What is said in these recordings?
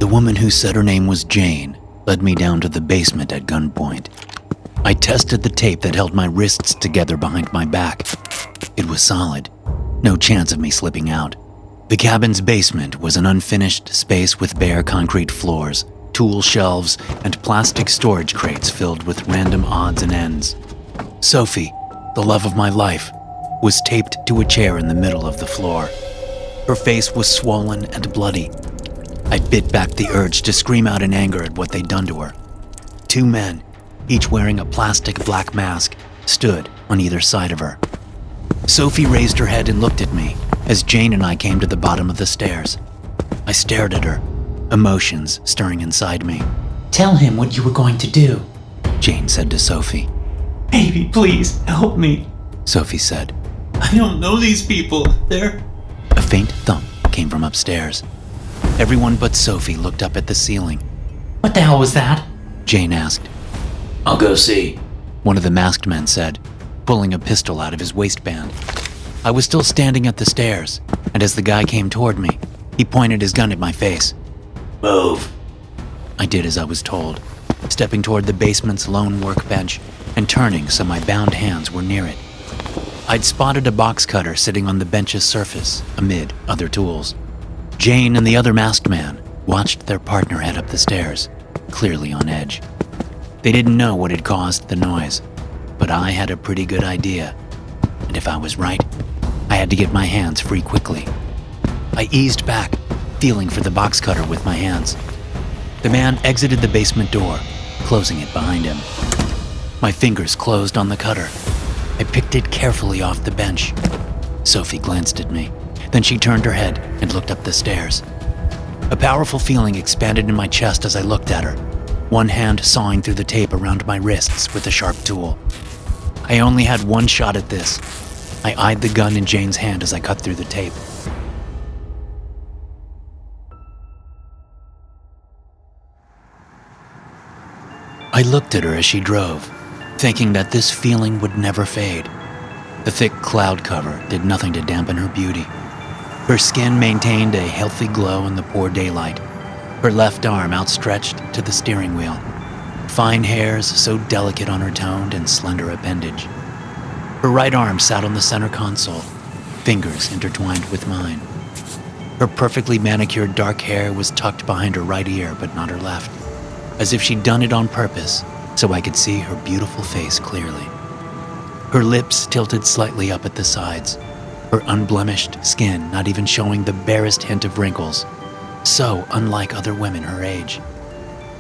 woman who said her name was Jane led me down to the basement at gunpoint. I tested the tape that held my wrists together behind my back. It was solid. No chance of me slipping out. The cabin's basement was an unfinished space with bare concrete floors, tool shelves, and plastic storage crates filled with random odds and ends. Sophie, the love of my life, was taped to a chair in the middle of the floor. Her face was swollen and bloody. I bit back the urge to scream out in anger at what they'd done to her. Two men, each wearing a plastic black mask, stood on either side of her. Sophie raised her head and looked at me as Jane and I came to the bottom of the stairs. I stared at her, emotions stirring inside me. "Tell him what you were going to do," Jane said to Sophie. "Baby, please, help me." Sophie said. "I don't know these people. They're..." A faint thump came from upstairs. Everyone but Sophie looked up at the ceiling. "What the hell was that?" Jane asked. "I'll go see," one of the masked men said, pulling a pistol out of his waistband. I was still standing at the stairs, and as the guy came toward me, he pointed his gun at my face. "Move." I did as I was told, stepping toward the basement's lone workbench and turning so my bound hands were near it. I'd spotted a box cutter sitting on the bench's surface amid other tools. Jane and the other masked man watched their partner head up the stairs, clearly on edge. They didn't know what had caused the noise, but I had a pretty good idea. And if I was right, I had to get my hands free quickly. I eased back, feeling for the box cutter with my hands. The man exited the basement door, closing it behind him. My fingers closed on the cutter. I picked it carefully off the bench. Sophie glanced at me. Then she turned her head and looked up the stairs. A powerful feeling expanded in my chest as I looked at her, one hand sawing through the tape around my wrists with a sharp tool. I only had one shot at this. I eyed the gun in Jane's hand as I cut through the tape. I looked at her as she drove, thinking that this feeling would never fade. The thick cloud cover did nothing to dampen her beauty. Her skin maintained a healthy glow in the poor daylight, her left arm outstretched to the steering wheel, fine hairs so delicate on her toned and slender appendage. Her right arm sat on the center console, fingers intertwined with mine. Her perfectly manicured dark hair was tucked behind her right ear, but not her left, as if she'd done it on purpose so I could see her beautiful face clearly. Her lips tilted slightly up at the sides, her unblemished skin not even showing the barest hint of wrinkles, so unlike other women her age.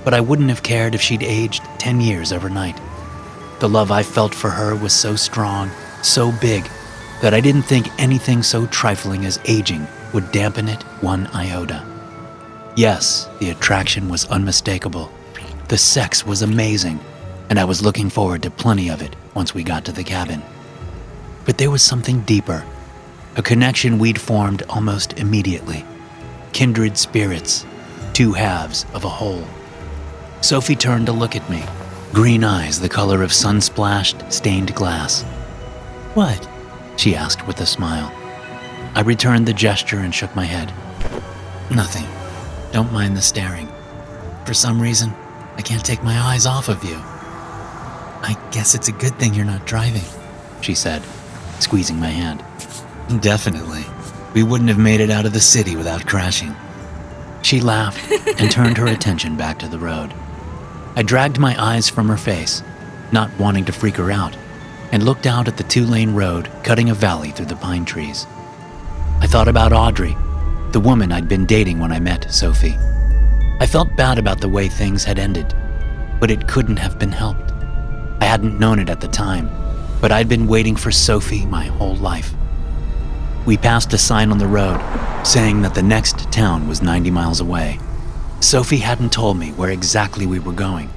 But I wouldn't have cared if she'd aged 10 years overnight. The love I felt for her was so strong, so big, that I didn't think anything so trifling as aging would dampen it one iota. Yes, the attraction was unmistakable. The sex was amazing, and I was looking forward to plenty of it once we got to the cabin. But there was something deeper, a connection we'd formed almost immediately. Kindred spirits, two halves of a whole. Sophie turned to look at me, green eyes the color of sun-splashed, stained glass. "What?" she asked with a smile. I returned the gesture and shook my head. "Nothing. Don't mind the staring. For some reason, I can't take my eyes off of you." "I guess it's a good thing you're not driving," she said, squeezing my hand. "Definitely. We wouldn't have made it out of the city without crashing." She laughed and turned her attention back to the road. I dragged my eyes from her face, not wanting to freak her out, and looked out at the two-lane road cutting a valley through the pine trees. I thought about Audrey, the woman I'd been dating when I met Sophie. I felt bad about the way things had ended, but it couldn't have been helped. I hadn't known it at the time, but I'd been waiting for Sophie my whole life. We passed a sign on the road saying that the next town was 90 miles away. Sophie hadn't told me where exactly we were going,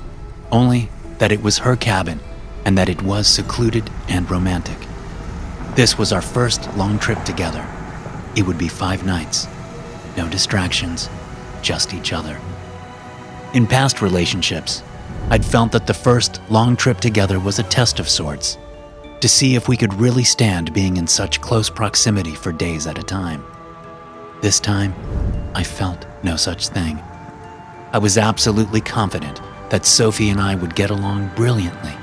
only that it was her cabin and that it was secluded and romantic. This was our first long trip together. It would be 5 nights. No distractions, just each other. In past relationships, I'd felt that the first long trip together was a test of sorts, to see if we could really stand being in such close proximity for days at a time. This time, I felt no such thing. I was absolutely confident that Sophie and I would get along brilliantly.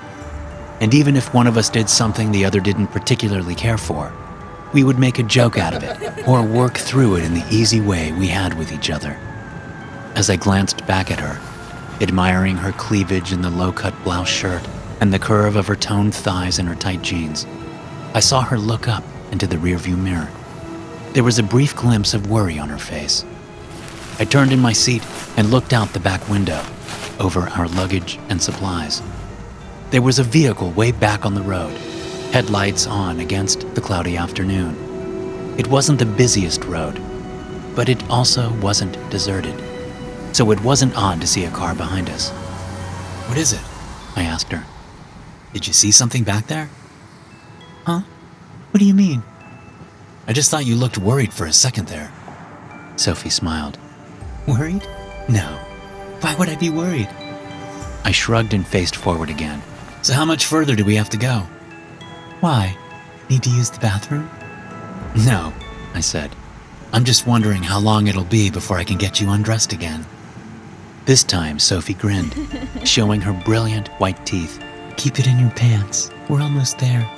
And even if one of us did something the other didn't particularly care for, we would make a joke out of it or work through it in the easy way we had with each other. As I glanced back at her, admiring her cleavage in the low-cut blouse shirt and the curve of her toned thighs in her tight jeans, I saw her look up into the rearview mirror. There was a brief glimpse of worry on her face. I turned in my seat and looked out the back window, over our luggage and supplies. There was a vehicle way back on the road, headlights on against the cloudy afternoon. It wasn't the busiest road, but it also wasn't deserted, so it wasn't odd to see a car behind us. What is it? I asked her. Did you see something back there? Huh? What do you mean? I just thought you looked worried for a second there. Sophie smiled. Worried? No. Why would I be worried? I shrugged and faced forward again. So how much further do we have to go? Why? Need to use the bathroom? No, I said. I'm just wondering how long it'll be before I can get you undressed again. This time, Sophie grinned, showing her brilliant white teeth. Keep it in your pants. We're almost there.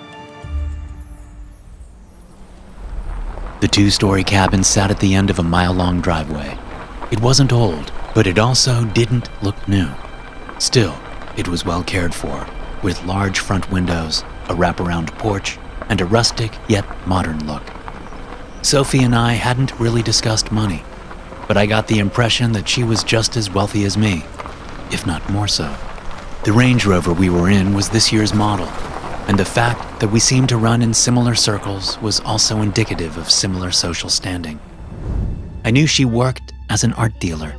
The two-story cabin sat at the end of a mile-long driveway. It wasn't old, but it also didn't look new. Still, it was well cared for, with large front windows, a wraparound porch, and a rustic yet modern look. Sophie and I hadn't really discussed money, but I got the impression that she was just as wealthy as me, if not more so. The Range Rover we were in was this year's model, and the fact that we seemed to run in similar circles was also indicative of similar social standing. I knew she worked as an art dealer,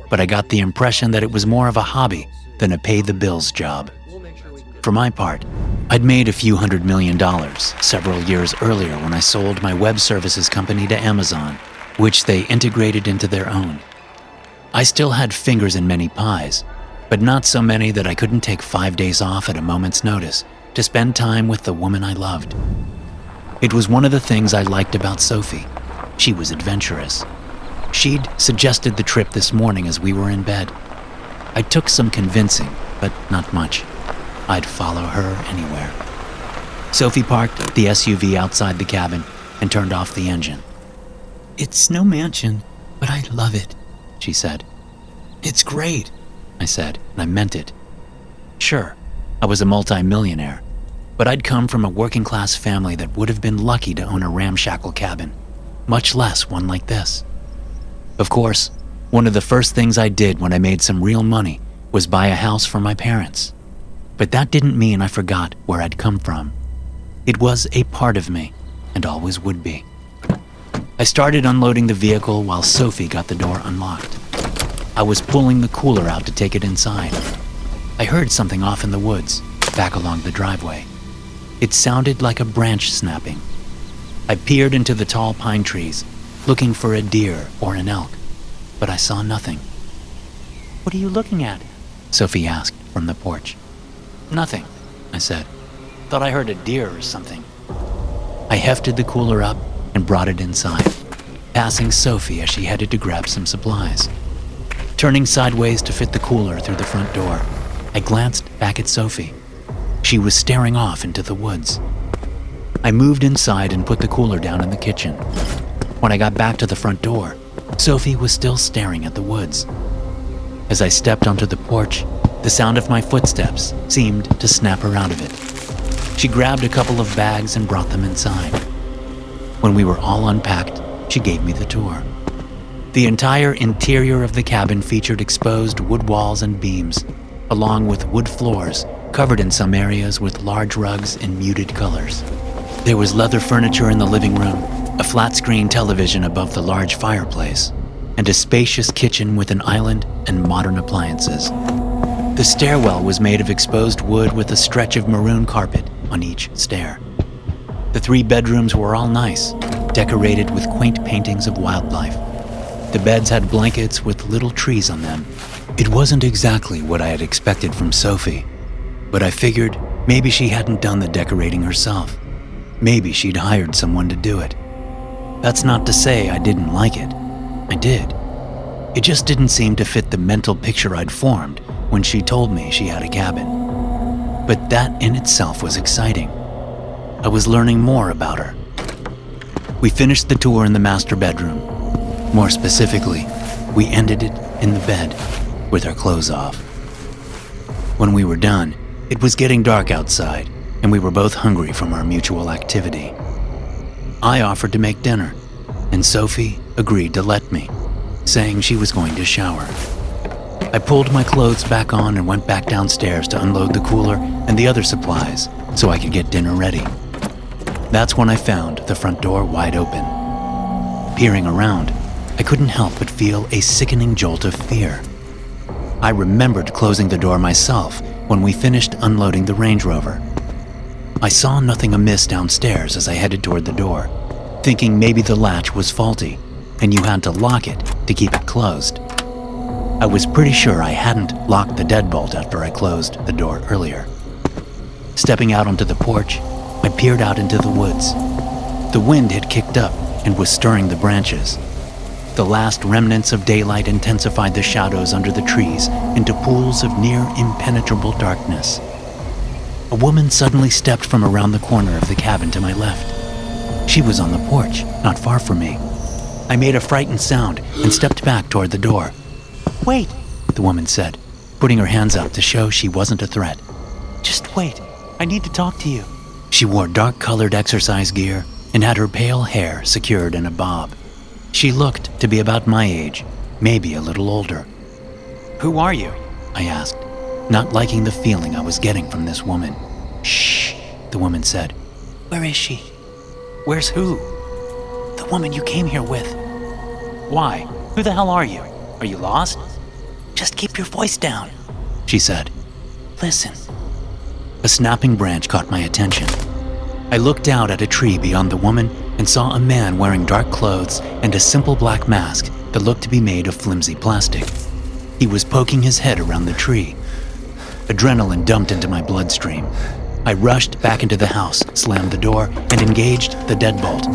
but I got the impression that it was more of a hobby than a pay-the-bills job. For my part, I'd made a few $100 million several years earlier when I sold my web services company to Amazon, which they integrated into their own. I still had fingers in many pies, but not so many that I couldn't take 5 days off at a moment's notice to spend time with the woman I loved. It was one of the things I liked about Sophie. She was adventurous. She'd suggested the trip this morning as we were in bed. I took some convincing, but not much. I'd follow her anywhere. Sophie parked the SUV outside the cabin and turned off the engine. It's no mansion, but I love it, she said. It's great, I said, and I meant it. Sure, I was a multi-millionaire, but I'd come from a working-class family that would have been lucky to own a ramshackle cabin, much less one like this. Of course, one of the first things I did when I made some real money was buy a house for my parents. But that didn't mean I forgot where I'd come from. It was a part of me, and always would be. I started unloading the vehicle while Sophie got the door unlocked. I was pulling the cooler out to take it inside. I heard something off in the woods, back along the driveway. It sounded like a branch snapping. I peered into the tall pine trees, looking for a deer or an elk, but I saw nothing. "What are you looking at?" Sophie asked from the porch. "Nothing," I said. "Thought I heard a deer or something." I hefted the cooler up and brought it inside, passing Sophie as she headed to grab some supplies. Turning sideways to fit the cooler through the front door, I glanced back at Sophie. She was staring off into the woods. I moved inside and put the cooler down in the kitchen. When I got back to the front door, Sophie was still staring at the woods. As I stepped onto the porch, the sound of my footsteps seemed to snap her out of it. She grabbed a couple of bags and brought them inside. When we were all unpacked, she gave me the tour. The entire interior of the cabin featured exposed wood walls and beams, along with wood floors covered in some areas with large rugs in muted colors. There was leather furniture in the living room, a flat-screen television above the large fireplace, and a spacious kitchen with an island and modern appliances. The stairwell was made of exposed wood with a stretch of maroon carpet on each stair. The 3 bedrooms were all nice, decorated with quaint paintings of wildlife. The beds had blankets with little trees on them. It wasn't exactly what I had expected from Sophie, but I figured maybe she hadn't done the decorating herself. Maybe she'd hired someone to do it. That's not to say I didn't like it. I did. It just didn't seem to fit the mental picture I'd formed when she told me she had a cabin. But that in itself was exciting. I was learning more about her. We finished the tour in the master bedroom. More specifically, we ended it in the bed with our clothes off. When we were done, it was getting dark outside, and we were both hungry from our mutual activity. I offered to make dinner, and Sophie agreed to let me, saying she was going to shower. I pulled my clothes back on and went back downstairs to unload the cooler and the other supplies so I could get dinner ready. That's when I found the front door wide open. Peering around, I couldn't help but feel a sickening jolt of fear. I remembered closing the door myself when we finished unloading the Range Rover. I saw nothing amiss downstairs as I headed toward the door, thinking maybe the latch was faulty and you had to lock it to keep it closed. I was pretty sure I hadn't locked the deadbolt after I closed the door earlier. Stepping out onto the porch, I peered out into the woods. The wind had kicked up and was stirring the branches. The last remnants of daylight intensified the shadows under the trees into pools of near impenetrable darkness. A woman suddenly stepped from around the corner of the cabin to my left. She was on the porch, not far from me. I made a frightened sound and stepped back toward the door. "Wait," the woman said, putting her hands up to show she wasn't a threat. "Just wait, I need to talk to you." She wore dark-colored exercise gear and had her pale hair secured in a bob. She looked to be about my age, maybe a little older. "Who are you?" I asked, not liking the feeling I was getting from this woman. "Shh," the woman said. "Where is she?" "Where's who?" "The woman you came here with." "Why? Who the hell are you? Are you lost?" "Just keep your voice down," she said. "Listen." A snapping branch caught my attention. I looked out at a tree beyond the woman and saw a man wearing dark clothes and a simple black mask that looked to be made of flimsy plastic. He was poking his head around the tree. Adrenaline dumped into my bloodstream. I rushed back into the house, slammed the door, and engaged the deadbolt.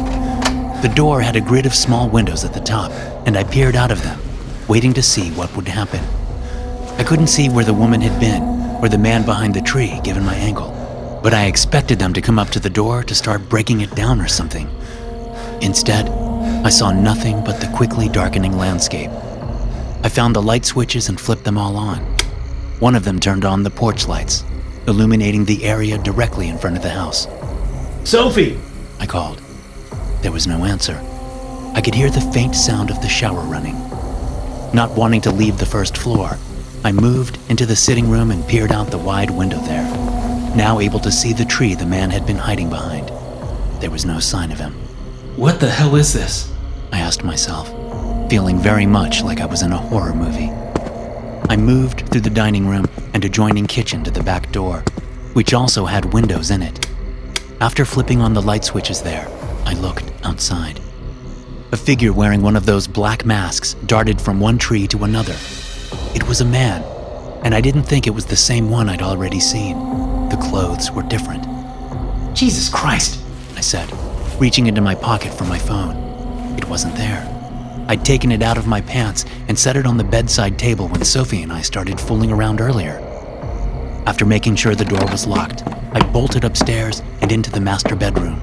The door had a grid of small windows at the top, and I peered out of them, waiting to see what would happen. I couldn't see where the woman had been, or the man behind the tree, given my angle, but I expected them to come up to the door to start breaking it down or something. Instead, I saw nothing but the quickly darkening landscape. I found the light switches and flipped them all on. One of them turned on the porch lights, illuminating the area directly in front of the house. "Sophie!" I called. There was no answer. I could hear the faint sound of the shower running. Not wanting to leave the first floor, I moved into the sitting room and peered out the wide window there, now able to see the tree the man had been hiding behind. There was no sign of him. "What the hell is this?" I asked myself, feeling very much like I was in a horror movie. I moved through the dining room and adjoining kitchen to the back door, which also had windows in it. After flipping on the light switches there, I looked outside. A figure wearing one of those black masks darted from one tree to another. It was a man, and I didn't think it was the same one I'd already seen. The clothes were different. "Jesus Christ," I said, reaching into my pocket for my phone. It wasn't there. I'd taken it out of my pants and set it on the bedside table when Sophie and I started fooling around earlier. After making sure the door was locked, I bolted upstairs and into the master bedroom.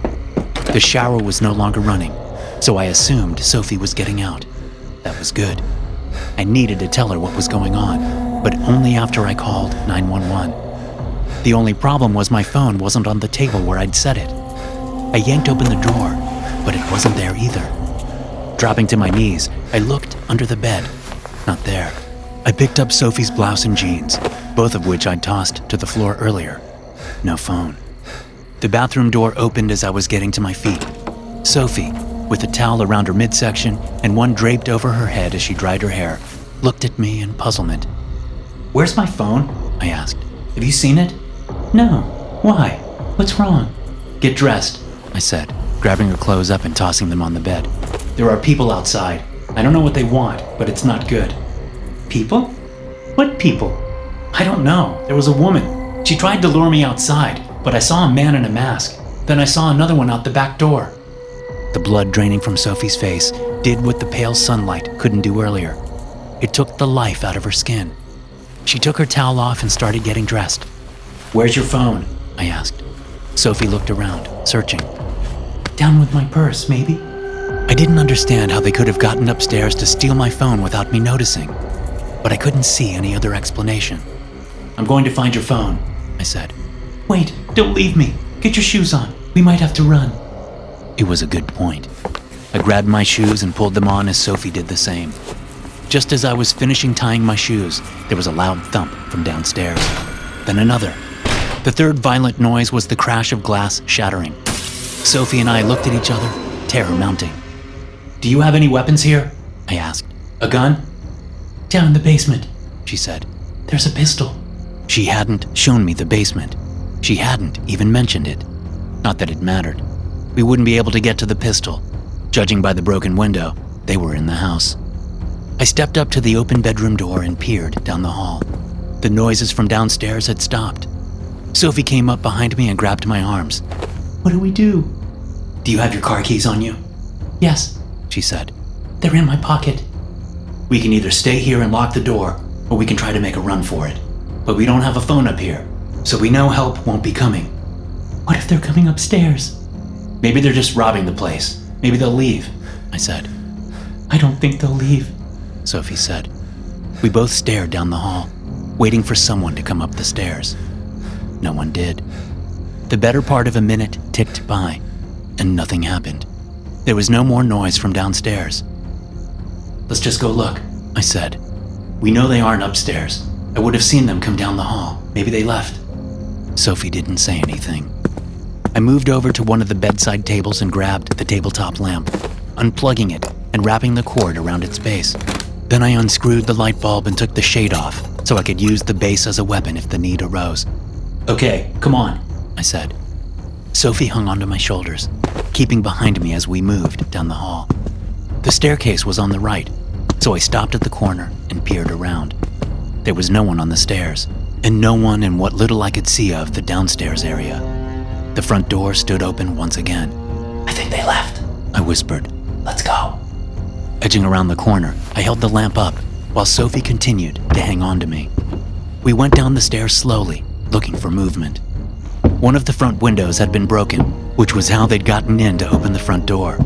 The shower was no longer running, so I assumed Sophie was getting out. That was good. I needed to tell her what was going on, but only after I called 911. The only problem was my phone wasn't on the table where I'd set it. I yanked open the drawer, but it wasn't there either. Dropping to my knees, I looked under the bed. Not there. I picked up Sophie's blouse and jeans, both of which I'd tossed to the floor earlier. No phone. The bathroom door opened as I was getting to my feet. Sophie, with a towel around her midsection and one draped over her head as she dried her hair, looked at me in puzzlement. "Where's my phone?" I asked. "Have you seen it?" "No. Why? What's wrong?" "Get dressed," I said, grabbing her clothes up and tossing them on the bed. "There are people outside. I don't know what they want, but it's not good." "People? What people?" "I don't know. There was a woman. She tried to lure me outside, but I saw a man in a mask. Then I saw another one out the back door." The blood draining from Sophie's face did what the pale sunlight couldn't do earlier. It took the life out of her skin. She took her towel off and started getting dressed. "Where's your phone?" I asked. Sophie looked around, searching. "Down with my purse, maybe?" I didn't understand how they could have gotten upstairs to steal my phone without me noticing, but I couldn't see any other explanation. "I'm going to find your phone," I said. "Wait, don't leave me. Get your shoes on. We might have to run." It was a good point. I grabbed my shoes and pulled them on as Sophie did the same. Just as I was finishing tying my shoes, there was a loud thump from downstairs. Then another. The third violent noise was the crash of glass shattering. Sophie and I looked at each other, terror mounting. "Do you have any weapons here?" I asked. "A gun?" "Down in the basement," she said. "There's a pistol." She hadn't shown me the basement. She hadn't even mentioned it. Not that it mattered. We wouldn't be able to get to the pistol. Judging by the broken window, they were in the house. I stepped up to the open bedroom door and peered down the hall. The noises from downstairs had stopped. Sophie came up behind me and grabbed my arms. "What do we do?" "Do you have your car keys on you?" "Yes," she said. "They're in my pocket." "We can either stay here and lock the door, or we can try to make a run for it. But we don't have a phone up here, so we know help won't be coming." "What if they're coming upstairs?" "Maybe they're just robbing the place. Maybe they'll leave," I said. "I don't think they'll leave," Sophie said. We both stared down the hall, waiting for someone to come up the stairs. No one did. The better part of a minute ticked by, and nothing happened. There was no more noise from downstairs. "Let's just go look," I said. "We know they aren't upstairs. I would have seen them come down the hall. Maybe they left." Sophie didn't say anything. I moved over to one of the bedside tables and grabbed the tabletop lamp, unplugging it and wrapping the cord around its base. Then I unscrewed the light bulb and took the shade off so I could use the base as a weapon if the need arose. "Okay, come on," I said. Sophie hung onto my shoulders, keeping behind me as we moved down the hall. The staircase was on the right, so I stopped at the corner and peered around. There was no one on the stairs, and no one in what little I could see of the downstairs area. The front door stood open once again. "I think they left," I whispered. "Let's go." Edging around the corner, I held the lamp up while Sophie continued to hang on to me. We went down the stairs slowly, looking for movement. One of the front windows had been broken, which was how they'd gotten in to open the front door.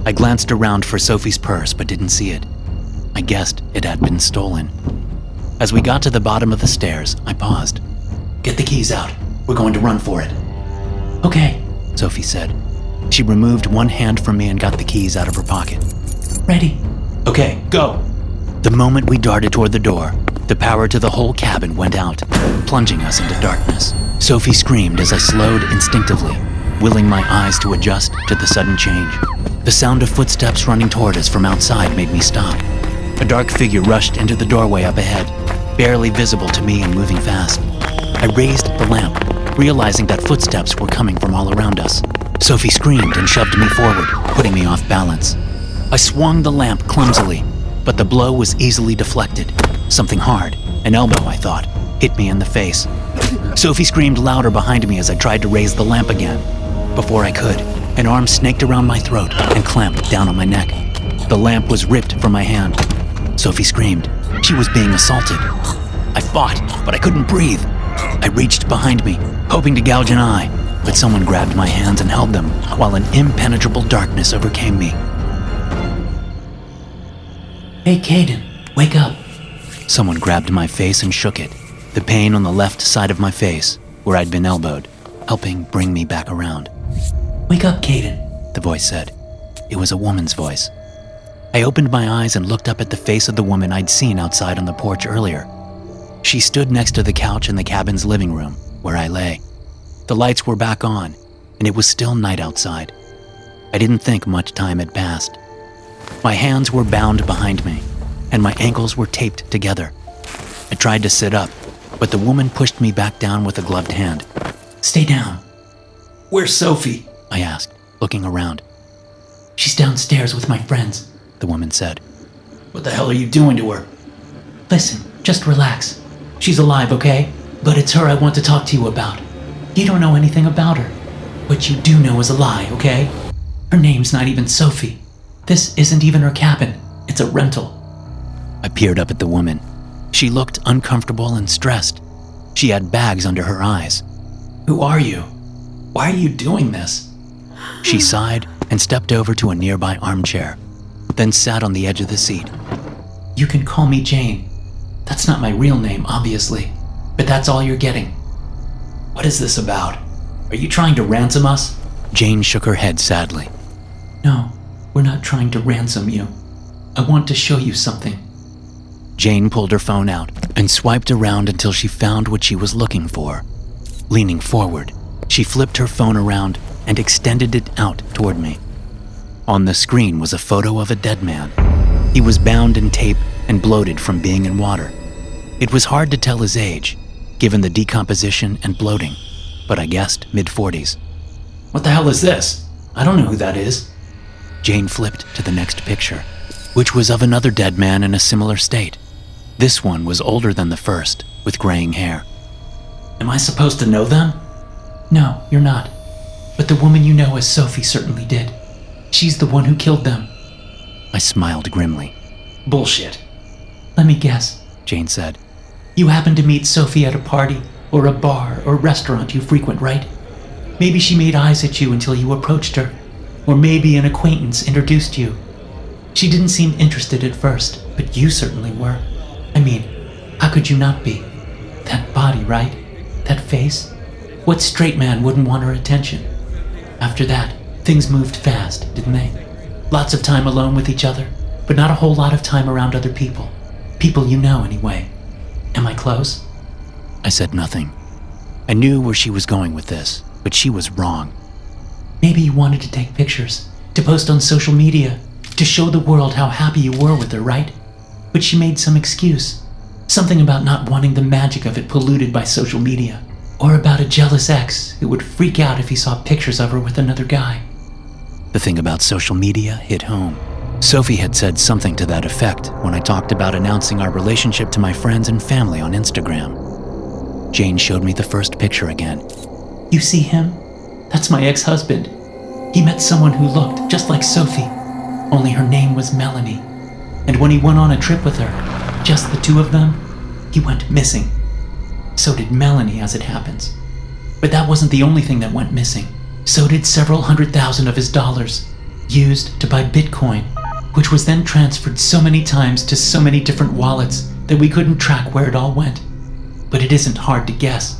I glanced around for Sophie's purse but didn't see it. I guessed it had been stolen. As we got to the bottom of the stairs, I paused. "Get the keys out. We're going to run for it." "Okay," Sophie said. She removed one hand from me and got the keys out of her pocket. "Ready." "Okay, go." The moment we darted toward the door, the power to the whole cabin went out, plunging us into darkness. Sophie screamed as I slowed instinctively, willing my eyes to adjust to the sudden change. The sound of footsteps running toward us from outside made me stop. A dark figure rushed into the doorway up ahead, barely visible to me and moving fast. I raised the lamp, realizing that footsteps were coming from all around us. Sophie screamed and shoved me forward, putting me off balance. I swung the lamp clumsily, but the blow was easily deflected. Something hard, an elbow I thought, hit me in the face. Sophie screamed louder behind me as I tried to raise the lamp again. Before I could, an arm snaked around my throat and clamped down on my neck. The lamp was ripped from my hand. Sophie screamed. She was being assaulted. I fought, but I couldn't breathe. I reached behind me, hoping to gouge an eye, but someone grabbed my hands and held them while an impenetrable darkness overcame me. "Hey, Caden, wake up." Someone grabbed my face and shook it, the pain on the left side of my face, where I'd been elbowed, helping bring me back around. "Wake up, Caden," the voice said. It was a woman's voice. I opened my eyes and looked up at the face of the woman I'd seen outside on the porch earlier. She stood next to the couch in the cabin's living room, where I lay. The lights were back on, and it was still night outside. I didn't think much time had passed. My hands were bound behind me, and my ankles were taped together. I tried to sit up, but the woman pushed me back down with a gloved hand. "Stay down." "Where's Sophie?" I asked, looking around. "She's downstairs with my friends," the woman said. "What the hell are you doing to her?" "Listen, just relax. She's alive, okay? But it's her I want to talk to you about. You don't know anything about her. What you do know is a lie, okay? Her name's not even Sophie. This isn't even her cabin. It's a rental." I I peered up at the woman. She looked uncomfortable and stressed. She had bags under her eyes. "Who are you? Why are you doing this?" She sighed and stepped over to a nearby armchair, then sat on the edge of the seat. "You can call me Jane. That's not my real name, obviously, but that's all you're getting. What is this about? Are you trying to ransom us?" Jane shook her head sadly. "No, we're not trying to ransom you. I want to show you something." Jane pulled her phone out and swiped around until she found what she was looking for. Leaning forward, she flipped her phone around and extended it out toward me. On the screen was a photo of a dead man. He was bound in tape and bloated from being in water. It was hard to tell his age, given the decomposition and bloating, but I guessed mid-40s. "What the hell is this? I don't know who that is." Jane flipped to the next picture, which was of another dead man in a similar state. This one was older than the first, with graying hair. "Am I supposed to know them?" "No, you're not. But the woman you know as Sophie certainly did. She's the one who killed them." I smiled grimly. "Bullshit." "Let me guess," Jane said. "You happened to meet Sophie at a party, or a bar or restaurant you frequent, right? Maybe she made eyes at you until you approached her, or maybe an acquaintance introduced you. She didn't seem interested at first, but you certainly were. I mean, how could you not be? That body, right? That face? What straight man wouldn't want her attention? After that, things moved fast, didn't they? Lots of time alone with each other, but not a whole lot of time around other people. People you know, anyway. Am I close?" I said nothing. I knew where she was going with this, but she was wrong. "Maybe you wanted to take pictures, to post on social media, to show the world how happy you were with her, right? But she made some excuse. Something about not wanting the magic of it polluted by social media. Or about a jealous ex who would freak out if he saw pictures of her with another guy." The thing about social media hit home. Sophie had said something to that effect when I talked about announcing our relationship to my friends and family on Instagram. Jane showed me the first picture again. "You see him? That's my ex-husband. He met someone who looked just like Sophie, only her name was Melanie. And when he went on a trip with her, just the two of them, he went missing. So did Melanie, as it happens. But that wasn't the only thing that went missing. So did several $100,000 of his dollars, used to buy Bitcoin, which was then transferred so many times to so many different wallets that we couldn't track where it all went. But it isn't hard to guess."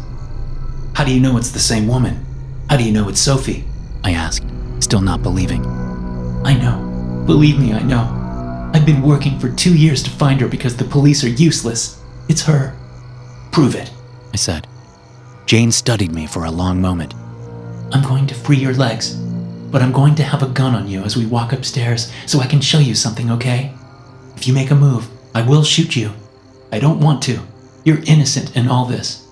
"How do you know it's the same woman? How do you know it's Sophie?" I asked, still not believing. "I know. Believe me, I know. I've been working for 2 years to find her because the police are useless. It's her." "Prove it," I said. Jane studied me for a long moment. "I'm going to free your legs, but I'm going to have a gun on you as we walk upstairs so I can show you something, okay? If you make a move, I will shoot you. I don't want to. You're innocent in all this.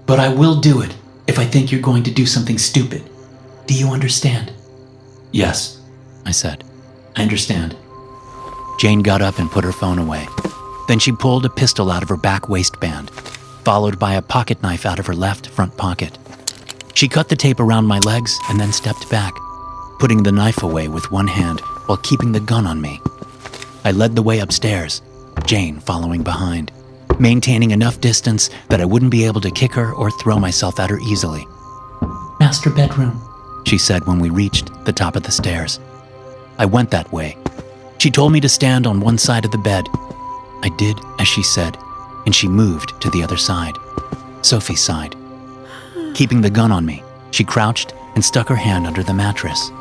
But I will do it if I think you're going to do something stupid. Do you understand?" "Yes," I said. "I understand." Jane got up and put her phone away. Then she pulled a pistol out of her back waistband, followed by a pocket knife out of her left front pocket. She cut the tape around my legs and then stepped back, putting the knife away with one hand while keeping the gun on me. I led the way upstairs, Jane following behind, maintaining enough distance that I wouldn't be able to kick her or throw myself at her easily. "Master bedroom," she said when we reached the top of the stairs. I went that way. She told me to stand on one side of the bed. I did as she said, and she moved to the other side, Sophie's side. Keeping the gun on me, she crouched and stuck her hand under the mattress.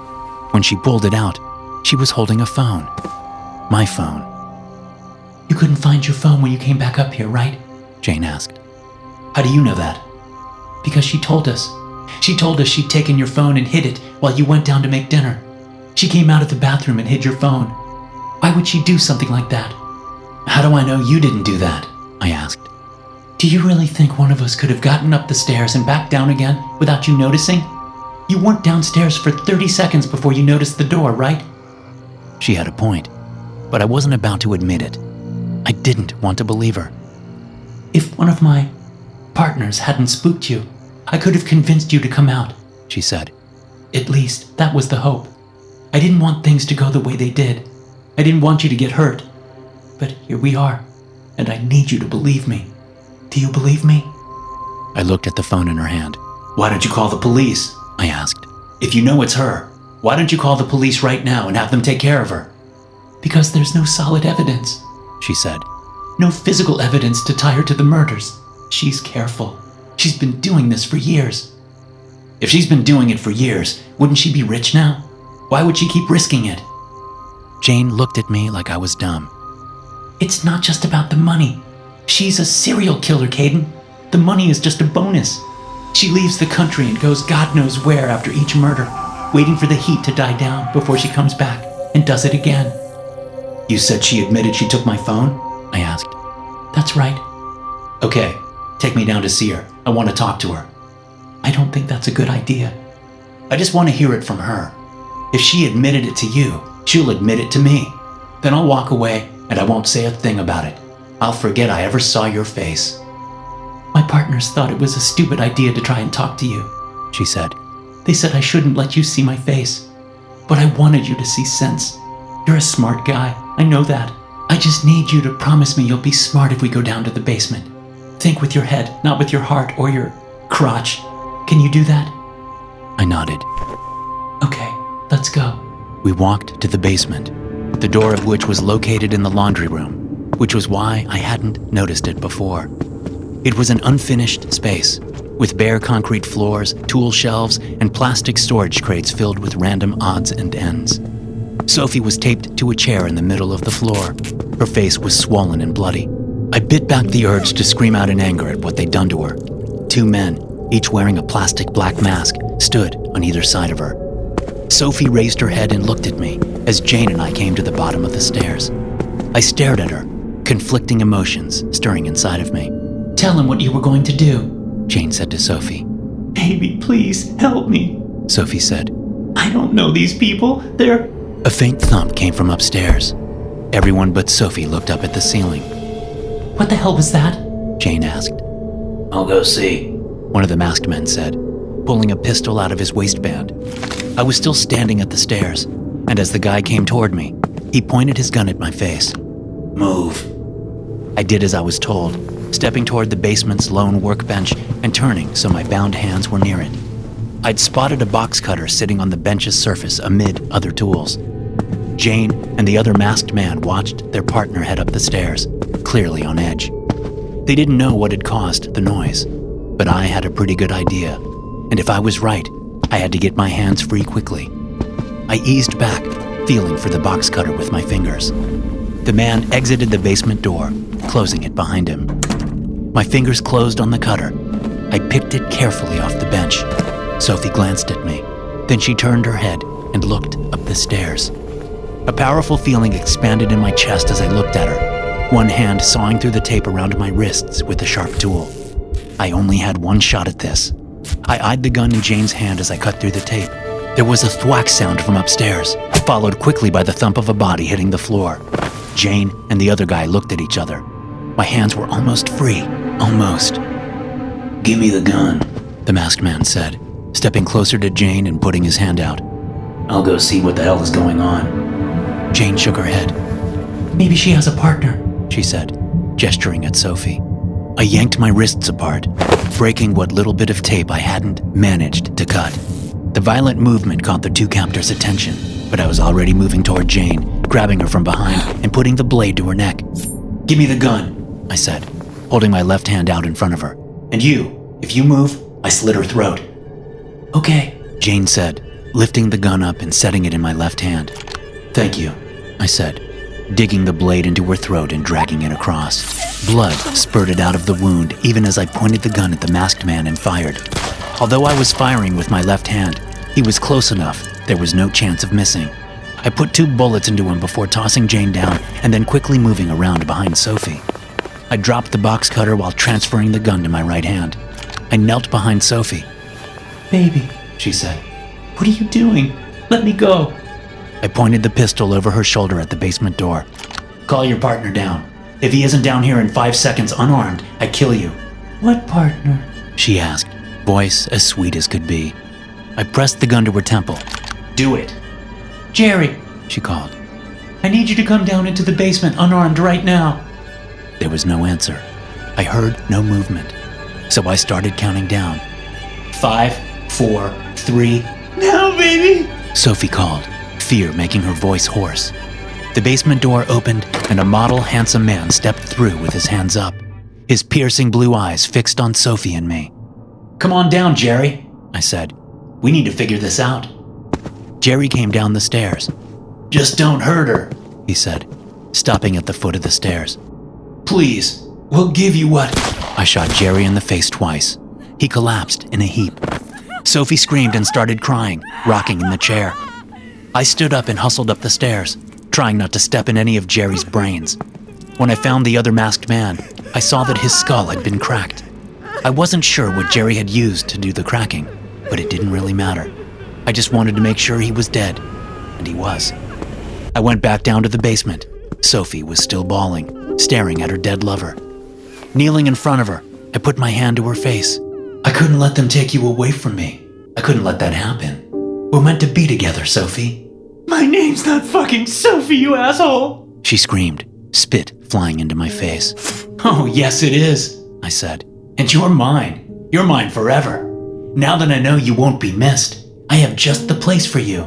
When she pulled it out, she was holding a phone. My phone. "You couldn't find your phone when you came back up here, right?" Jane asked. "How do you know that?" "Because she told us. She told us she'd taken your phone and hid it while you went down to make dinner. She came out of the bathroom and hid your phone. Why would she do something like that?" "How do I know you didn't do that?" I asked. "Do you really think one of us could have gotten up the stairs and back down again without you noticing? You weren't downstairs for 30 seconds before you noticed the door, right?" She had a point, but I wasn't about to admit it. I didn't want to believe her. "If one of my partners hadn't spooked you, I could have convinced you to come out," she said. "At least, that was the hope. I didn't want things to go the way they did. I didn't want you to get hurt. But here we are, and I need you to believe me. Do you believe me? I looked at the phone in her hand. Why don't you call the police? I asked. If you know it's her, why don't you call the police right now and have them take care of her? Because there's no solid evidence, she said. No physical evidence to tie her to the murders. She's careful. She's been doing this for years. If she's been doing it for years, wouldn't she be rich now? Why would she keep risking it? Jane looked at me like I was dumb. It's not just about the money. She's a serial killer, Caden. The money is just a bonus. She leaves the country and goes God knows where after each murder, waiting for the heat to die down before she comes back and does it again. You said she admitted she took my phone? I asked. That's right. Okay, take me down to see her. I want to talk to her. I don't think that's a good idea. I just want to hear it from her. If she admitted it to you, she'll admit it to me. Then I'll walk away and I won't say a thing about it. I'll forget I ever saw your face. My partners thought it was a stupid idea to try and talk to you, she said. They said I shouldn't let you see my face. But I wanted you to see sense. You're a smart guy, I know that. I just need you to promise me you'll be smart if we go down to the basement. Think with your head, not with your heart or your crotch. Can you do that? I nodded. Okay, let's go. We walked to the basement, the door of which was located in the laundry room, which was why I hadn't noticed it before. It was an unfinished space, with bare concrete floors, tool shelves, and plastic storage crates filled with random odds and ends. Sophie was taped to a chair in the middle of the floor. Her face was swollen and bloody. I bit back the urge to scream out in anger at what they'd done to her. Two men, each wearing a plastic black mask, stood on either side of her. Sophie raised her head and looked at me as Jane and I came to the bottom of the stairs. I stared at her, conflicting emotions stirring inside of me. Tell him what you were going to do, Jane said to Sophie. Baby, please, help me, Sophie said. I don't know these people. They're... A faint thump came from upstairs. Everyone but Sophie looked up at the ceiling. What the hell was that? Jane asked. I'll go see, one of the masked men said, pulling a pistol out of his waistband. I was still standing at the stairs, and as the guy came toward me, he pointed his gun at my face. Move. I did as I was told, stepping toward the basement's lone workbench and turning so my bound hands were near it. I'd spotted a box cutter sitting on the bench's surface amid other tools. Jane and the other masked man watched their partner head up the stairs, clearly on edge. They didn't know what had caused the noise, but I had a pretty good idea, and if I was right, I had to get my hands free quickly. I eased back, feeling for the box cutter with my fingers. The man exited the basement door, closing it behind him. My fingers closed on the cutter. I picked it carefully off the bench. Sophie glanced at me. Then she turned her head and looked up the stairs. A powerful feeling expanded in my chest as I looked at her, one hand sawing through the tape around my wrists with the sharp tool. I only had one shot at this. I eyed the gun in Jane's hand as I cut through the tape. There was a thwack sound from upstairs, followed quickly by the thump of a body hitting the floor. Jane and the other guy looked at each other. My hands were almost free. Almost. Give me the gun, the masked man said, stepping closer to Jane and putting his hand out. I'll go see what the hell is going on. Jane shook her head. Maybe she has a partner, she said, gesturing at Sophie. I yanked my wrists apart, breaking what little bit of tape I hadn't managed to cut. The violent movement caught the two captors' attention, but I was already moving toward Jane, grabbing her from behind and putting the blade to her neck. Give me the gun, I said, holding my left hand out in front of her. And you, if you move, I slit her throat. Okay, Jane said, lifting the gun up and setting it in my left hand. Thank you, I said, digging the blade into her throat and dragging it across. Blood spurted out of the wound even as I pointed the gun at the masked man and fired. Although I was firing with my left hand, he was close enough there was no chance of missing. I put 2 bullets into him before tossing Jane down and then quickly moving around behind Sophie. I dropped the box cutter while transferring the gun to my right hand. I knelt behind Sophie. Baby, she said, what are you doing? Let me go. I pointed the pistol over her shoulder at the basement door. Call your partner down. If he isn't down here in 5 seconds unarmed, I kill you. What partner? She asked, voice as sweet as could be. I pressed the gun to her temple. Do it. Jerry, she called. I need you to come down into the basement unarmed right now. There was no answer. I heard no movement. So I started counting down. 5, 4, 3. Now, baby! Sophie called, fear making her voice hoarse. The basement door opened and a model, handsome man stepped through with his hands up, his piercing blue eyes fixed on Sophie and me. Come on down, Jerry, I said. We need to figure this out. Jerry came down the stairs. Just don't hurt her, he said, stopping at the foot of the stairs. Please, we'll give you what... I shot Jerry in the face twice. He collapsed in a heap. Sophie screamed and started crying, rocking in the chair. I stood up and hustled up the stairs, trying not to step in any of Jerry's brains. When I found the other masked man, I saw that his skull had been cracked. I wasn't sure what Jerry had used to do the cracking, but it didn't really matter. I just wanted to make sure he was dead, and he was. I went back down to the basement. Sophie was still bawling, staring at her dead lover. Kneeling in front of her, I put my hand to her face. I couldn't let them take you away from me. I couldn't let that happen. We're meant to be together, Sophie. My name's not fucking Sophie, you asshole! She screamed, spit flying into my face. Oh, yes it is, I said. And you're mine. You're mine forever. Now that I know you won't be missed, I have just the place for you.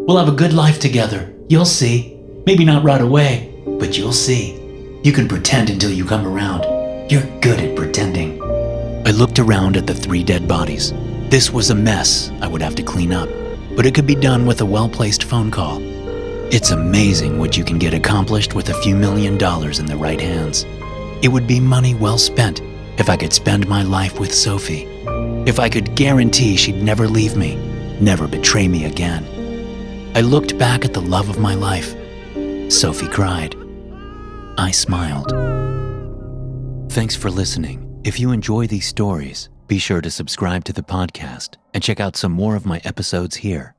We'll have a good life together. You'll see. Maybe not right away, but you'll see. You can pretend until you come around. You're good at pretending. I looked around at the 3 dead bodies. This was a mess I would have to clean up, but it could be done with a well-placed phone call. It's amazing what you can get accomplished with a few $1 million in the right hands. It would be money well spent if I could spend my life with Sophie. If I could guarantee she'd never leave me, never betray me again. I looked back at the love of my life. Sophie cried. I smiled. Thanks for listening. If you enjoy these stories, be sure to subscribe to the podcast and check out some more of my episodes here.